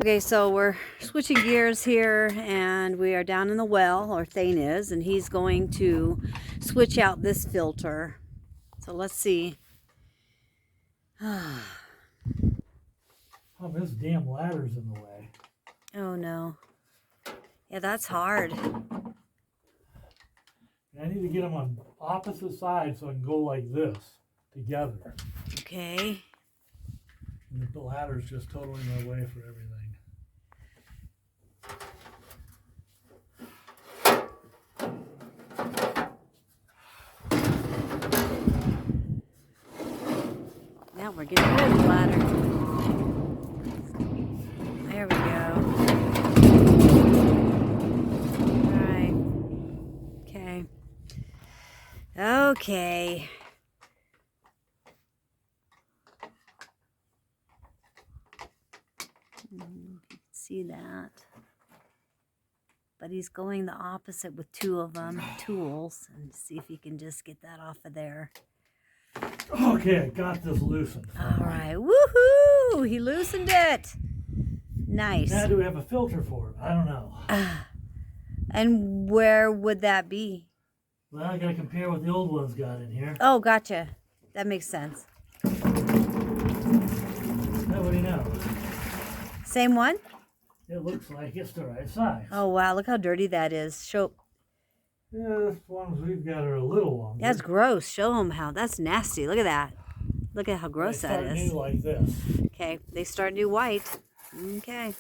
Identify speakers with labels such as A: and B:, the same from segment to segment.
A: Okay, so we're switching gears here, and we are down in the well, or Thane is, and he's going to switch out this filter. So let's see.
B: Oh, this damn ladder's in the way.
A: Oh no. Yeah, that's hard.
B: I need to get them on opposite sides so I can go like this together.
A: Okay.
B: And the ladder's just totally in my way for everything.
A: Now we're getting rid of the ladder. There we go. All right. Okay. Okay. You can see that. But he's going the opposite with two of them, tools, and see if he can just get that off of there.
B: Okay, I got this loosened.
A: All right. Woohoo! He loosened it. Nice.
B: Now do we have a filter for it? I don't know.
A: And where would that be?
B: Well, I gotta compare what the old ones got in here.
A: Oh, gotcha. That makes sense.
B: Nobody knows.
A: Same one?
B: It looks like it's the right size.
A: Oh, wow. Look how dirty that is. Show.
B: Yeah, the ones we've got are a little longer.
A: That's gross. Show them how. That's nasty. Look at that. Look at how gross that
B: They start
A: is.
B: new like this.
A: Okay. They start new white. Okay.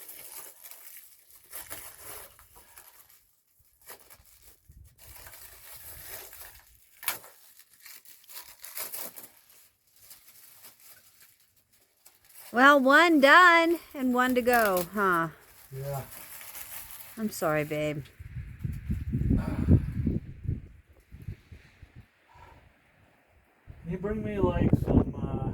A: Well, one done and one to go, huh?
B: Yeah.
A: I'm sorry, babe.
B: Can you bring me like some, I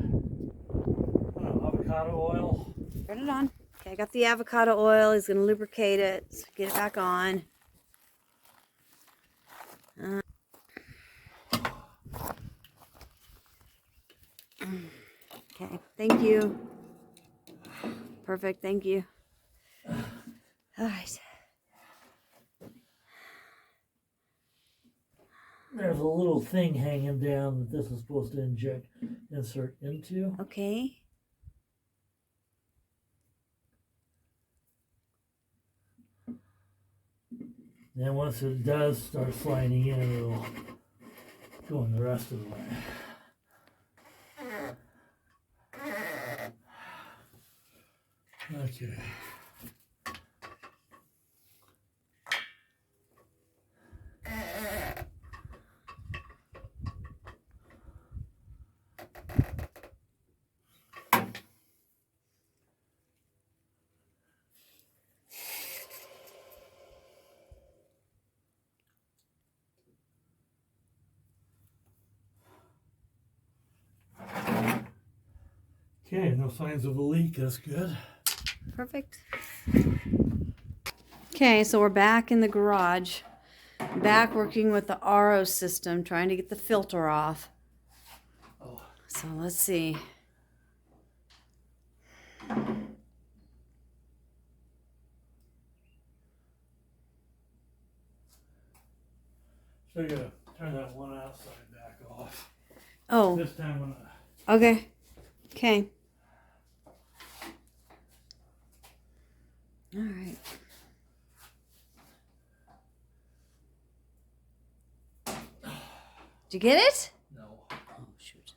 B: don't know, avocado oil?
A: Turn it on. Okay, I got the avocado oil. He's going to lubricate it. So get it back on. Okay, thank you. Perfect, thank you. All right.
B: There's a little thing hanging down that this is supposed to insert into.
A: Okay.
B: Then once it does start sliding in, it'll go in the rest of the way. Okay. Okay, no signs of a leak, that's good.
A: Perfect. Okay, so we're back in the garage. Back working with the RO system, trying to get the filter off.
B: Oh.
A: So let's see.
B: So you gotta turn that one outside back off.
A: Oh,
B: This time when
A: okay. Okay. All right. Did you get it?
B: no.
A: Oh, shoot.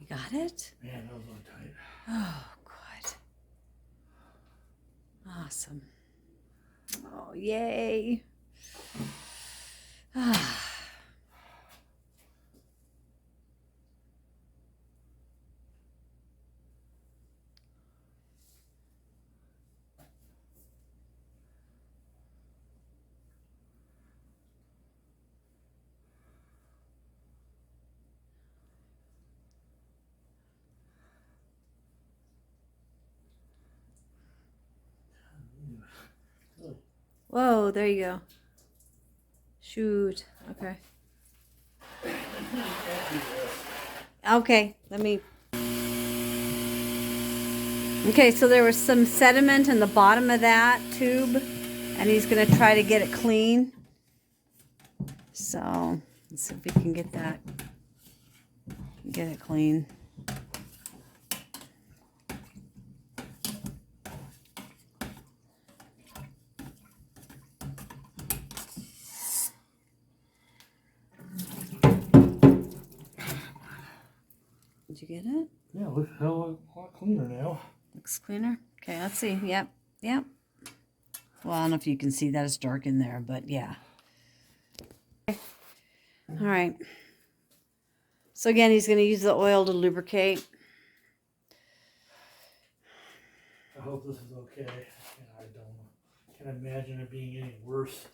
A: got it?
B: Man, that was on tight.
A: Oh, good. Awesome. Oh, yay. Whoa, there you go. Shoot. Okay. Okay, let me. Okay, so there was some sediment in the bottom of that tube, and he's going to try to get it clean. So, let's see if we can get that. Get it clean. Did you get it?
B: Yeah, it looks a hell of a lot cleaner now.
A: Looks cleaner. Okay, let's see. Yep, yep. Well, I don't know if you can see that it's dark in there, but yeah. All right. So again, he's going to use the oil to lubricate.
B: I hope this is okay. I can't imagine it being any worse.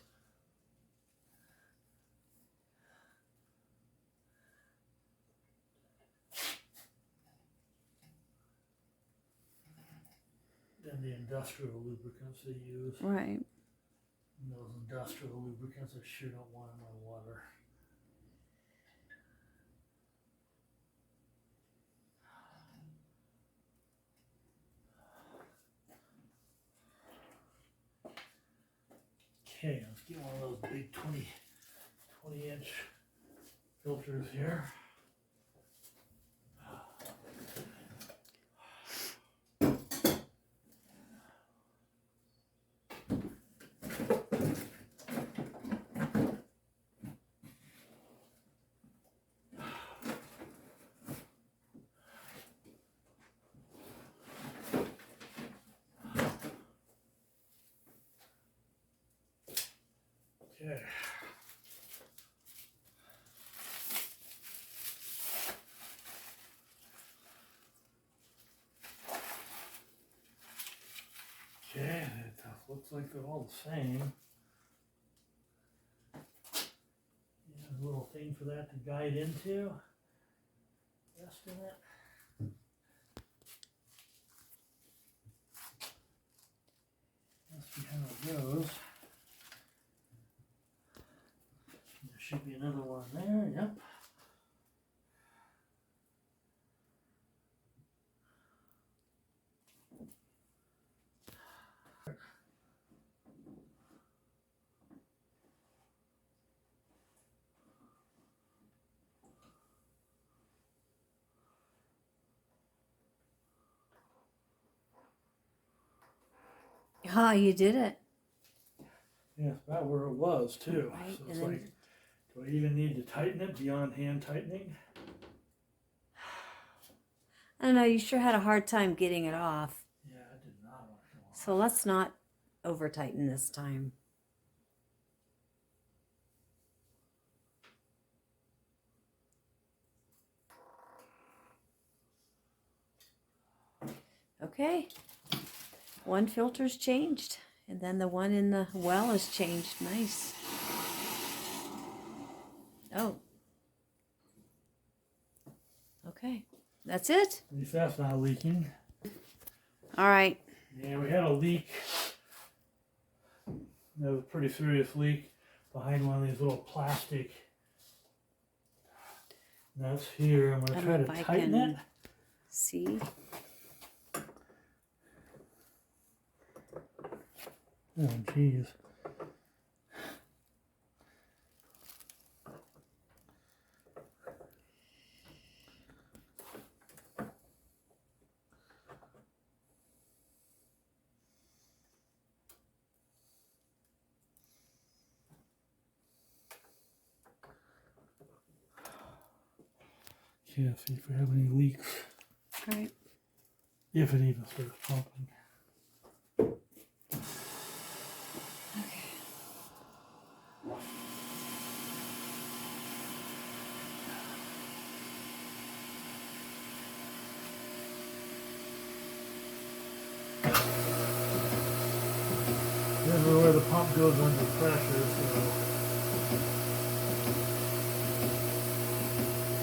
B: Than the industrial lubricants they use.
A: Right.
B: And those industrial lubricants I sure don't want in my water. Okay, let's get one of those big 20-inch filters here. Okay. Okay, it looks like they're all the same. Yeah, a little thing for that to guide into. Rest in it. Let's see how it goes. There should be another one there, yep.
A: Ah, you did it.
B: Yeah, it's about where it was too.
A: Right,
B: So it's
A: and then-
B: like, do I even need to tighten it beyond hand tightening?
A: I don't know, you sure had a hard time getting it off.
B: Yeah, I did not want to go off.
A: So let's not over tighten this time. Okay. One filter's changed, and then the one in the well is changed. Nice. Oh. Okay. That's it.
B: At least that's not leaking.
A: All right.
B: Yeah, we had a leak. That was a pretty serious leak behind one of these little plastic nuts here. I'm going to try to tighten it.
A: See.
B: Oh, jeez. Yeah, see if we have any leaks.
A: All right.
B: If it even starts pumping.
A: Okay.
B: This is where the pump goes under pressure, so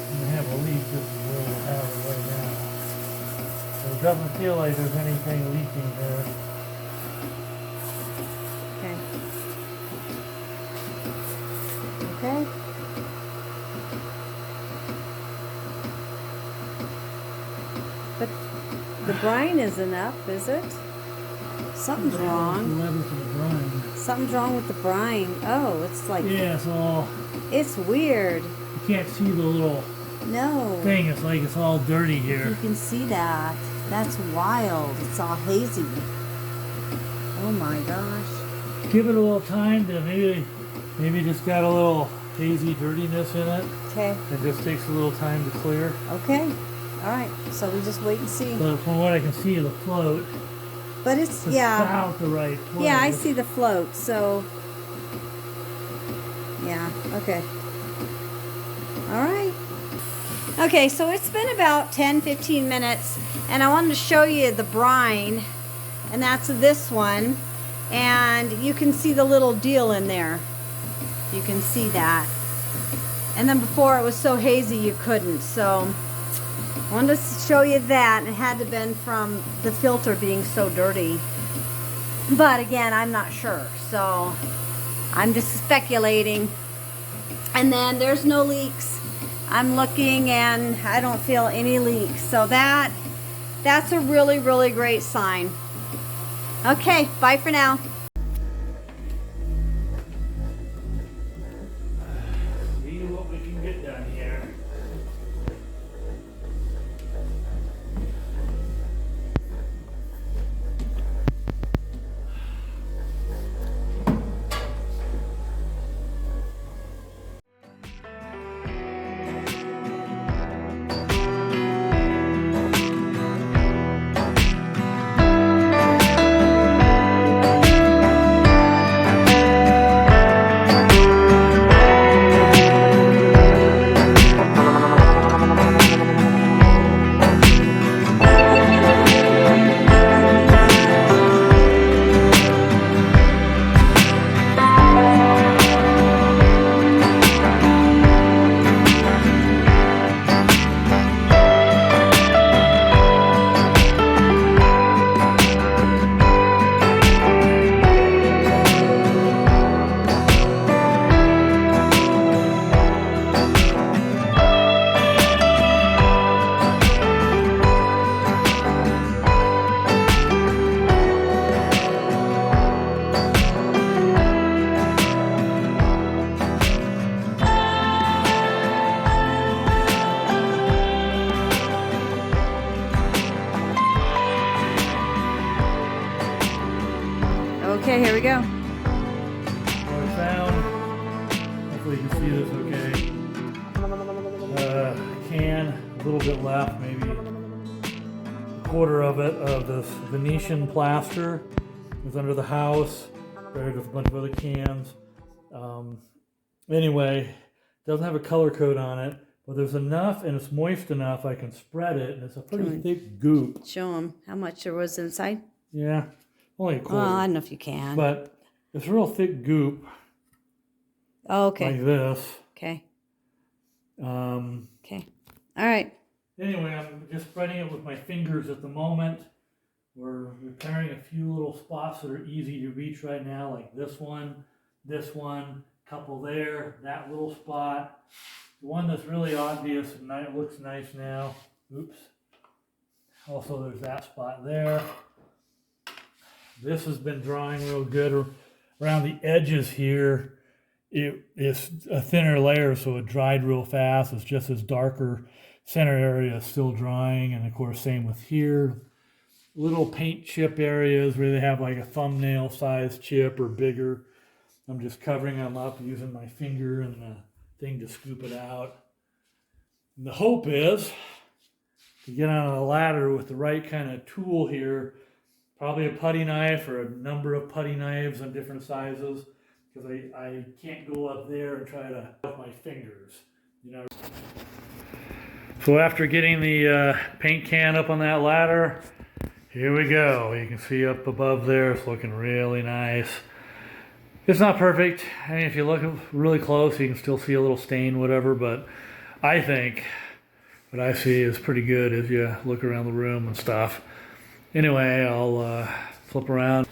B: when we have a leak, this is where we'll have it right now. So it doesn't feel like there's anything leaking there.
A: Okay. Okay. But the brine isn't up, is it? Something's wrong.
B: Levels of the brine.
A: Something's wrong with the brine. Oh, it's like,
B: Yeah, it's all,
A: it's weird.
B: you can't see the little
A: No.
B: thing. It's like it's all dirty
A: You
B: here.
A: can see that. That's wild. It's all hazy. Oh my gosh.
B: Give it a little time to maybe just got a little hazy dirtiness in it.
A: Okay.
B: It just takes a little time to clear.
A: Okay. All right. So we just wait and see.
B: But from what I can see of the float,
A: But it's,
B: it's
A: yeah.
B: about the right place.
A: Yeah, I see the float. So, yeah. Okay. All right. Okay, so it's been about 10-15 minutes, and I wanted to show you the brine, and that's this one, and you can see the little deal in there. You can see that. And then before it was so hazy you couldn't, so I wanted to show you that, and it had to have been from the filter being so dirty. But again, I'm not sure, so I'm just speculating. And then there's no leaks. I'm looking and I don't feel any leaks. So that's a really, really great sign. Okay, bye for now.
B: See what we can get done here.
A: Okay, here we go.
B: What I found, hopefully you can see this okay. Can, a little bit left, maybe a quarter of it, of this Venetian plaster. It was under the house, buried with a bunch of other cans. Anyway, doesn't have a color code on it, but there's enough and it's moist enough I can spread it, and it's a pretty thick goop.
A: Show them how much there was inside.
B: Yeah, only a quarter.
A: Well, I don't know if you can.
B: But it's real thick goop,
A: Oh, okay.
B: like this.
A: Okay.
B: Um,
A: Okay. All right.
B: Anyway, I'm just spreading it with my fingers at the moment. We're repairing a few little spots that are easy to reach right now, like this one, couple there, that little spot. The one that's really obvious and it looks nice now. Oops. Also, there's that spot there. This has been drying real good around the edges here. It's a thinner layer, so it dried real fast. It's just this darker center area is still drying, and of course, same with here. Little paint chip areas where they have like a thumbnail size chip or bigger. I'm just covering them up using my finger and the thing to scoop it out. And the hope is to get on a ladder with the right kind of tool here, probably a putty knife or a number of putty knives on different sizes, because I can't go up there and try to with my fingers, you know. So after getting the paint can up on that ladder, here we go. You can see up above there, it's looking really nice. It's not perfect. I mean, if you look really close, you can still see a little stain, whatever, but I think what I see is pretty good as you look around the room and stuff. Anyway, I'll flip around.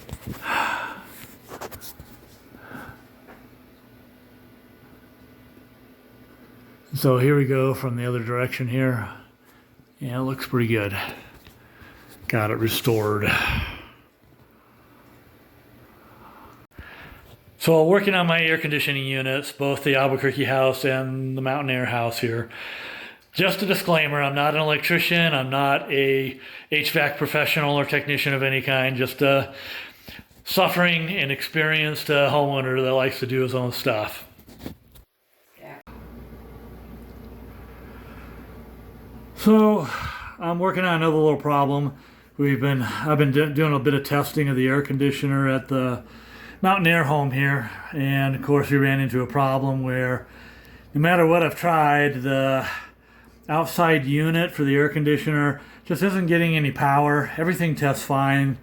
B: So here we go from the other direction here. Yeah, it looks pretty good. Got it restored. So working on my air conditioning units, both the Albuquerque house and the Mountainair house here. Just a disclaimer, I'm not an electrician, I'm not a HVAC professional or technician of any kind, just a suffering and experienced homeowner that likes to do his own stuff. So I'm working on another little problem. I've been doing a bit of testing of the air conditioner at the Mountainair home here, and of course we ran into a problem where no matter what I've tried, the outside unit for the air conditioner just isn't getting any power. Everything tests fine.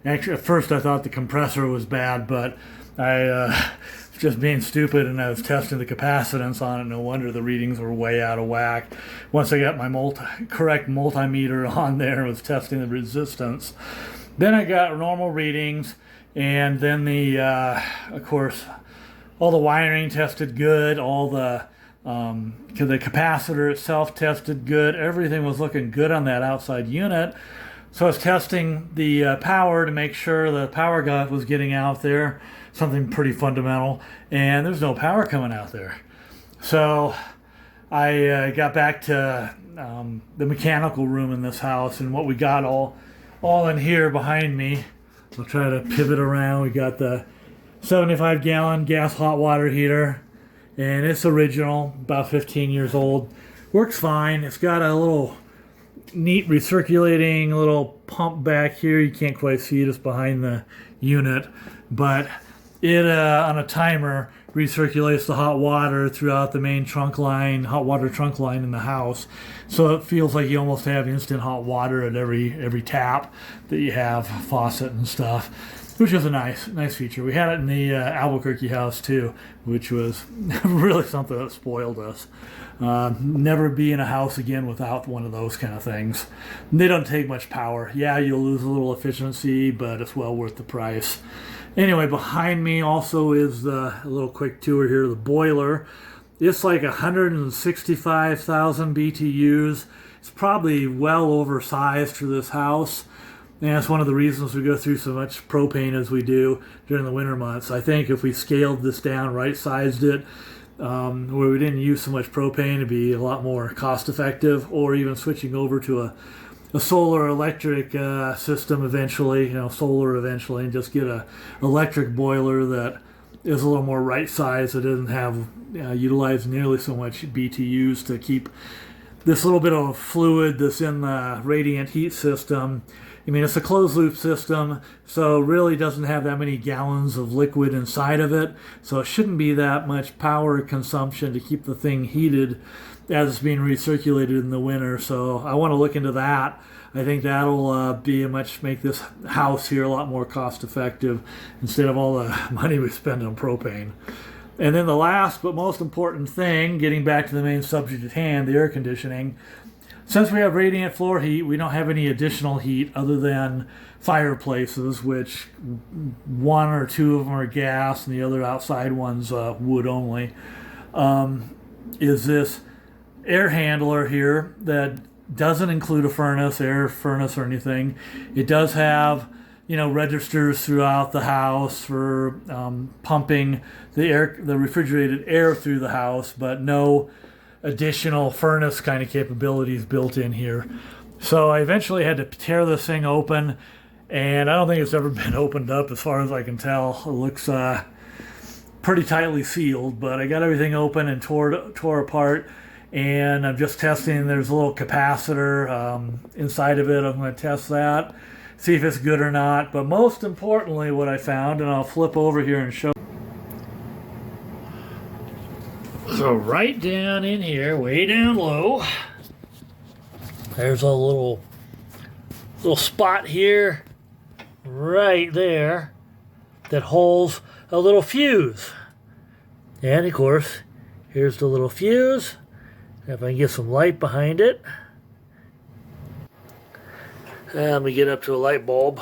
B: Actually, at first I thought the compressor was bad, but I just being stupid and I was testing the capacitance on it. No wonder the readings were way out of whack. Once I got my correct multimeter on there and was testing the resistance, then I got normal readings, and then of course, all the wiring tested good, all the capacitor itself tested good. Everything was looking good on that outside unit. So I was testing the power to make sure the power was getting out there, something pretty fundamental, and there's no power coming out there. So I got back to the mechanical room in this house, and what we got all in here behind me. I'll try to pivot around. We got the 75-gallon gas hot water heater, and it's original, about 15 years old. Works fine. It's got a little neat recirculating little pump back here. You can't quite see it, it's behind the unit, but it on a timer recirculates the hot water throughout the main trunk line, hot water trunk line in the house. So it feels like you almost have instant hot water at every tap that you have, faucet and stuff, which is a nice feature. We had it in the Albuquerque house too, which was really something that spoiled us. Never be in a house again without one of those kind of things. They don't take much power. Yeah, you'll lose a little efficiency, but it's well worth the price. Anyway, behind me also is a little quick tour here of the boiler. It's like 165,000 BTUs. It's probably well oversized for this house. And that's one of the reasons we go through so much propane as we do during the winter months. I think if we scaled this down, right-sized it, where we didn't use so much propane, it'd be a lot more cost-effective, or even switching over to a solar electric system eventually, solar eventually, and just get a electric boiler that is a little more right-sized. It doesn't have utilize nearly so much BTUs to keep this little bit of fluid that's in the radiant heat system. I mean, it's a closed loop system, so really doesn't have that many gallons of liquid inside of it, so it shouldn't be that much power consumption to keep the thing heated as it's being recirculated in the winter. So I want to look into that. I think that'll make this house here a lot more cost effective instead of all the money we spend on propane. And then the last but most important thing, getting back to the main subject at hand, the air conditioning. Since we have radiant floor heat, we don't have any additional heat other than fireplaces, which one or two of them are gas and the other outside ones wood only. Is this air handler here that doesn't include a air furnace or anything. It does have, registers throughout the house for pumping the refrigerated air through the house, but no additional furnace kind of capabilities built in here. So I eventually had to tear this thing open, and I don't think it's ever been opened up as far as I can tell. It looks pretty tightly sealed, but I got everything open and tore apart, and I'm just testing. There's a little capacitor inside of it. I'm going to test that, see if it's good or not. But most importantly, what I found, and I'll flip over here and show. So right down in here, way down low, there's a little spot here, right there, that holds a little fuse. And of course, here's the little fuse. If I can get some light behind it. And let me get up to a light bulb.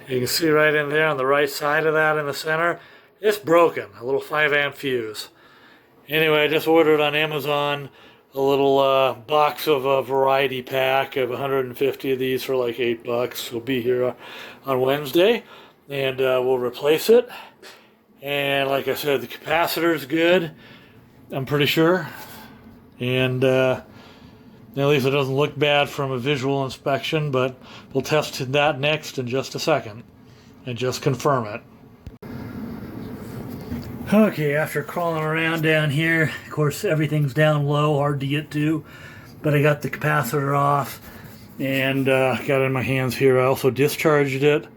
B: You can see right in there on the right side of that in the center, it's broken, a little 5 amp fuse. Anyway, I just ordered on Amazon a little box of a variety pack of 150 of these for like $8. It'll be here on Wednesday, and we'll replace it. And like I said, the capacitor is good, I'm pretty sure. And at least it doesn't look bad from a visual inspection, but we'll test that next in just a second and just confirm it. Okay, after crawling around down here, of course everything's down low, hard to get to, but I got the capacitor off and got it in my hands here. I also discharged it,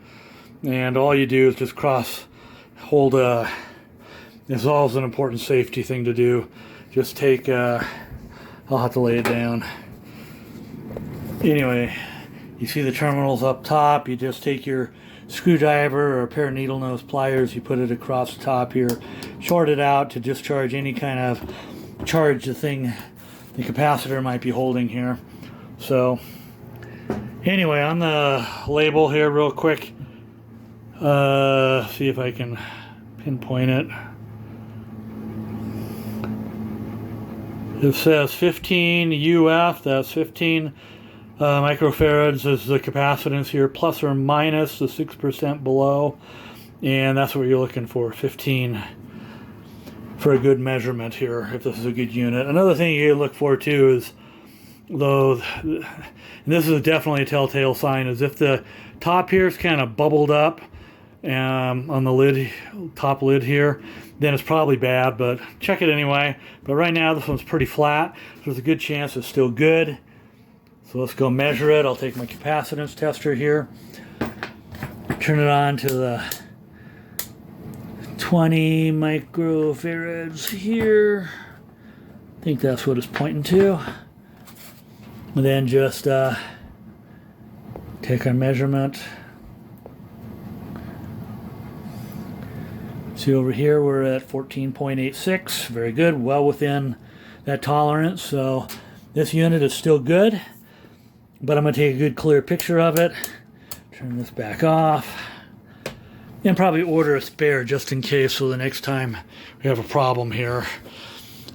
B: and all you do is just hold this is always an important safety thing to do. Just take, I'll have to lay it down. Anyway, you see the terminals up top. You just take your screwdriver or a pair of needle nose pliers, you put it across the top here, short it out to discharge any kind of charge the capacitor might be holding here. So anyway, on the label here real quick, see if I can pinpoint it. It says 15 UF, that's 15 microfarads is the capacitance here, plus or minus the 6% below, and that's what you're looking for, 15, for a good measurement here, if this is a good unit. Another thing you look for too is, though, and this is definitely a telltale sign, is if the top here is kind of bubbled up on the lid, top lid here, then it's probably bad, but check it anyway. But right now this one's pretty flat, so there's a good chance it's still good. So let's go measure it. I'll take my capacitance tester here, turn it on to the 20 microfarads here. I think that's what it's pointing to. And then just take our measurement. See over here, we're at 14.86. Very good, well within that tolerance. So this unit is still good. But I'm going to take a good clear picture of it, turn this back off, and probably order a spare just in case, so the next time we have a problem here,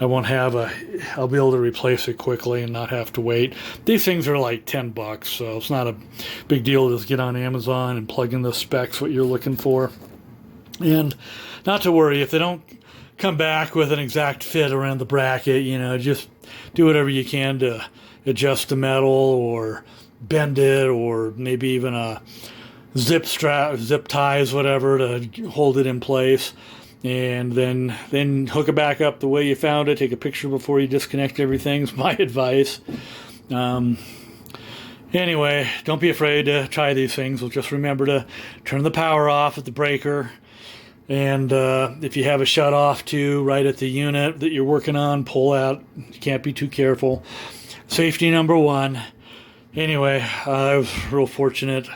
B: I'll be able to replace it quickly and not have to wait. These things are like $10, so it's not a big deal to just get on Amazon and plug in the specs, what you're looking for. And not to worry, if they don't come back with an exact fit around the bracket, just do whatever you can to adjust the metal or bend it, or maybe even a zip ties, whatever, to hold it in place, and then hook it back up the way you found it. Take a picture before you disconnect everything is my advice. Anyway, don't be afraid to try these things. We'll just remember to turn the power off at the breaker, and if you have a shut off too right at the unit that you're working on, pull out. You can't be too careful. Safety number one. Anyway, I was real fortunate.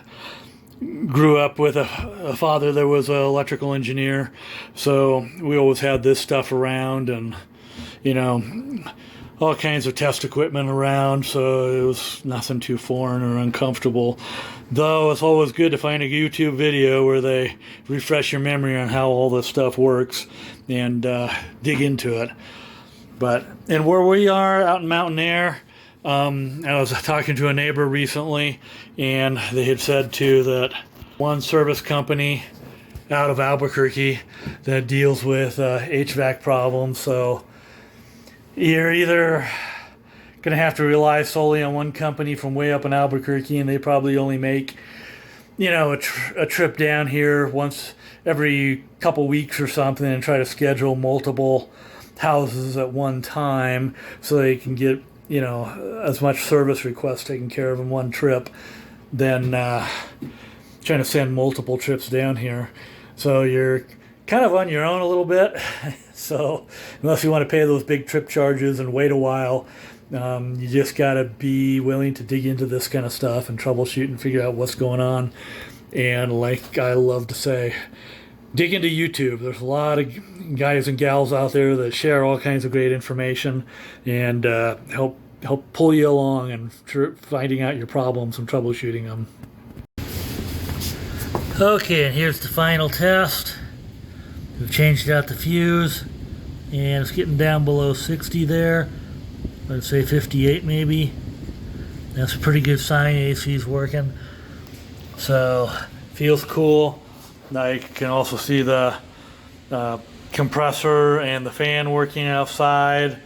B: Grew up with a father that was an electrical engineer, so we always had this stuff around, and all kinds of test equipment around, so it was nothing too foreign or uncomfortable. Though it's always good to find a YouTube video where they refresh your memory on how all this stuff works and dig into it. And where we are out in Mountainair, I was talking to a neighbor recently, and they had said too that one service company out of Albuquerque that deals with HVAC problems. So you're either going to have to rely solely on one company from way up in Albuquerque, and they probably only make you know, a trip down here once every couple weeks or something and try to schedule multiple houses at one time so they can get, you know, as much service requests taken care of in one trip than trying to send multiple trips down here. So you're kind of on your own a little bit. So unless you want to pay those big trip charges and wait a while, you just got to be willing to dig into this kind of stuff and troubleshoot and figure out what's going on. And like I love to say, dig into YouTube. There's a lot of guys and gals out there that share all kinds of great information and help pull you along and finding out your problems and troubleshooting them. Okay, and here's the final test. We've changed out the fuse, and it's getting down below 60 there. I'd say 58 maybe. That's a pretty good sign AC's working. So, feels cool. Now you can also see the compressor and the fan working outside.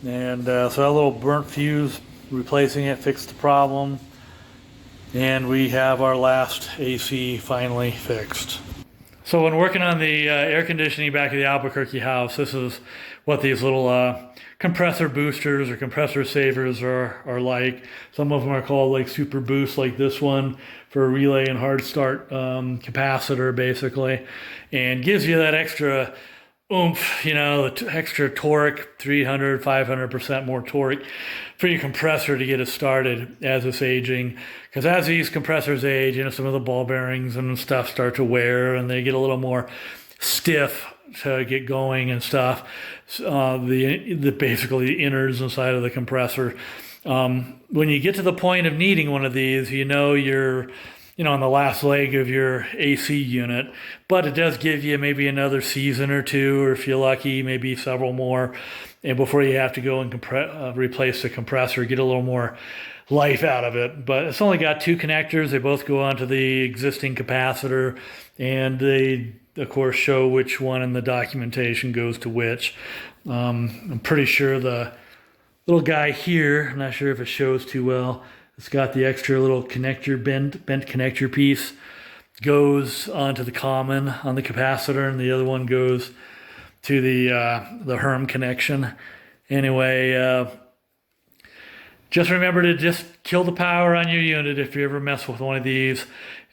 B: And so that little burnt fuse, replacing it, fixed the problem. And we have our last AC finally fixed. So when working on the air conditioning back at the Albuquerque house, this is what these little compressor boosters or compressor savers are like. Some of them are called like super boost, like this one for a relay and hard start capacitor basically, and gives you that extra oomph, you know, the extra torque, 300, 500% more torque for your compressor to get it started as it's aging. Because as these compressors age, you know, some of the ball bearings and stuff start to wear and they get a little more stiff to get going and stuff. Basically the innards inside of the compressor. When you get to the point of needing one of these, you know you're on the last leg of your AC unit, but it does give you maybe another season or two, or if you're lucky, maybe several more, and before you have to go and replace the compressor, get a little more life out of it. But it's only got two connectors. They both go onto the existing capacitor, and they, of course, show which one in the documentation goes to which. I'm pretty sure the little guy here, I'm not sure if it shows too well, it's got the extra little connector, bent connector piece, goes onto the common on the capacitor, and the other one goes to the Herm connection. Anyway, just remember to just kill the power on your unit if you ever mess with one of these,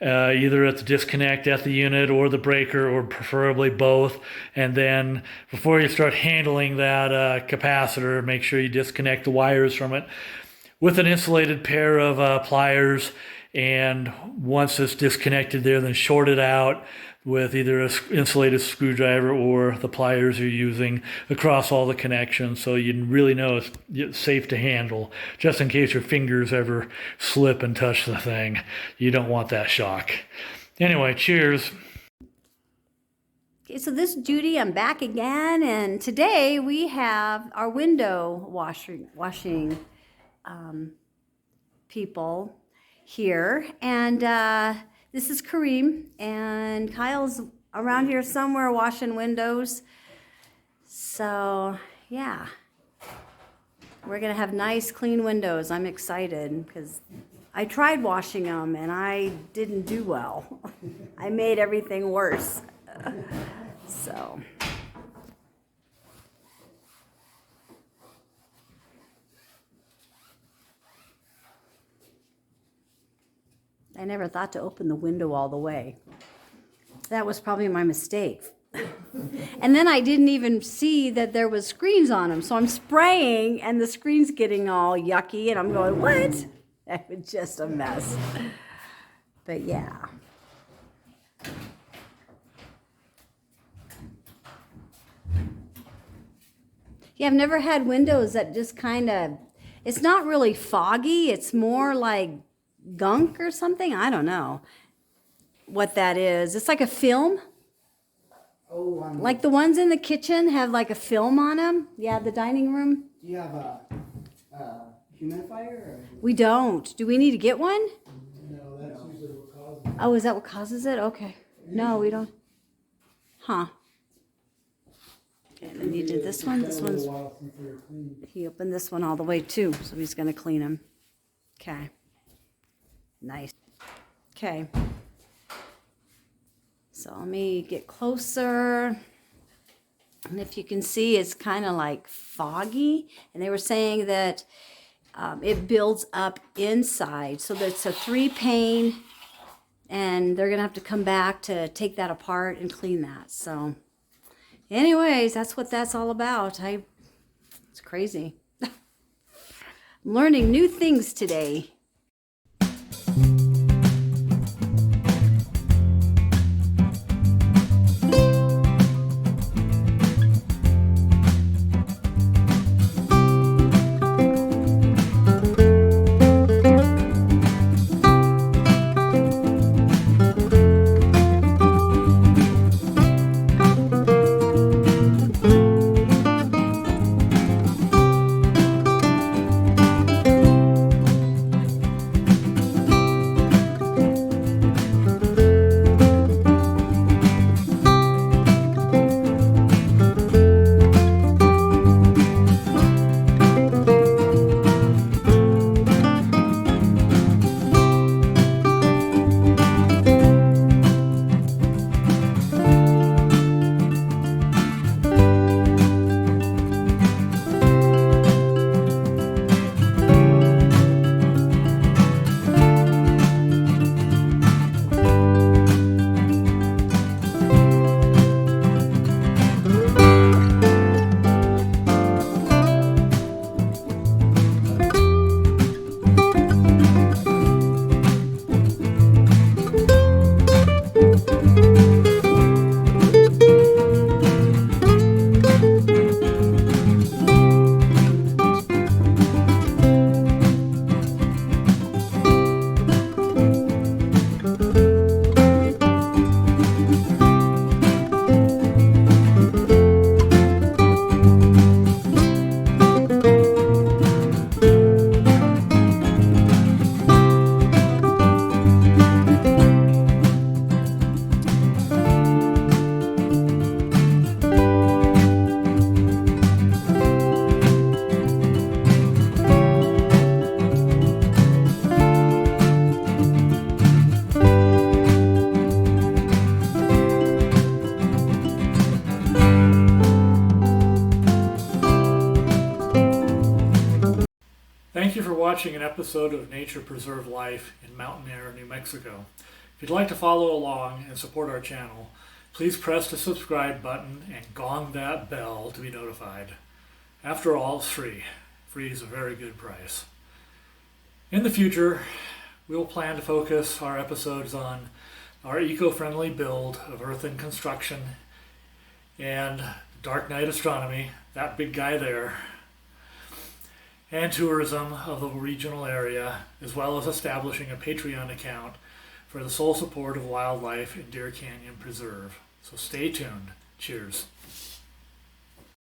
B: either at the disconnect at the unit or the breaker, or preferably both. And then before you start handling that capacitor, make sure you disconnect the wires from it with an insulated pair of pliers, and once it's disconnected there, then short it out with either an insulated screwdriver or the pliers you're using across all the connections, so you really know it's safe to handle, just in case your fingers ever slip and touch the thing. You don't want that shock. Anyway, cheers.
A: Okay, so this is Judy. I'm back again, and today we have our window washing people here, and this is Kareem, and Kyle's around here somewhere washing windows. So yeah, we're gonna have nice clean windows. I'm excited because I tried washing them and I didn't do well. I made everything worse. So I never thought to open the window all the way. That was probably my mistake. And then I didn't even see that there was screens on them. So I'm spraying and the screen's getting all yucky and I'm going, what? That was just a mess. But yeah. Yeah, I've never had windows that just kind of, it's not really foggy. It's more like gunk or something. I don't know what that is. It's like a film.
C: Oh,
A: like the ones in the kitchen have like a film on them. Yeah, the dining room.
C: do you have a humidifier? Or?
A: We don't. Do we need to get one?
C: No, that's usually what causes it.
A: Oh, is that what causes it? Okay. No, we don't. Huh. Okay, then you did this one. This one's. He opened this one all the way too, so he's gonna clean them. Okay. Nice. Okay. So let me get closer. And if you can see, it's kind of like foggy. And they were saying that it builds up inside. So that's a 3-pane. And they're going to have to come back to take that apart and clean that. So anyways, that's what that's all about. It's crazy. I'm learning new things today.
B: Thank you for watching an episode of Nature Preserve Life in Mountainair, New Mexico. If you'd like to follow along and support our channel, please press the subscribe button and gong that bell to be notified. After all, it's free. Free is a very good price. In the future, we will plan to focus our episodes on our eco-friendly build of earthen construction and dark night astronomy, that big guy there, and tourism of the regional area, as well as establishing a Patreon account for the sole support of wildlife in Deer Canyon Preserve. So stay tuned. Cheers.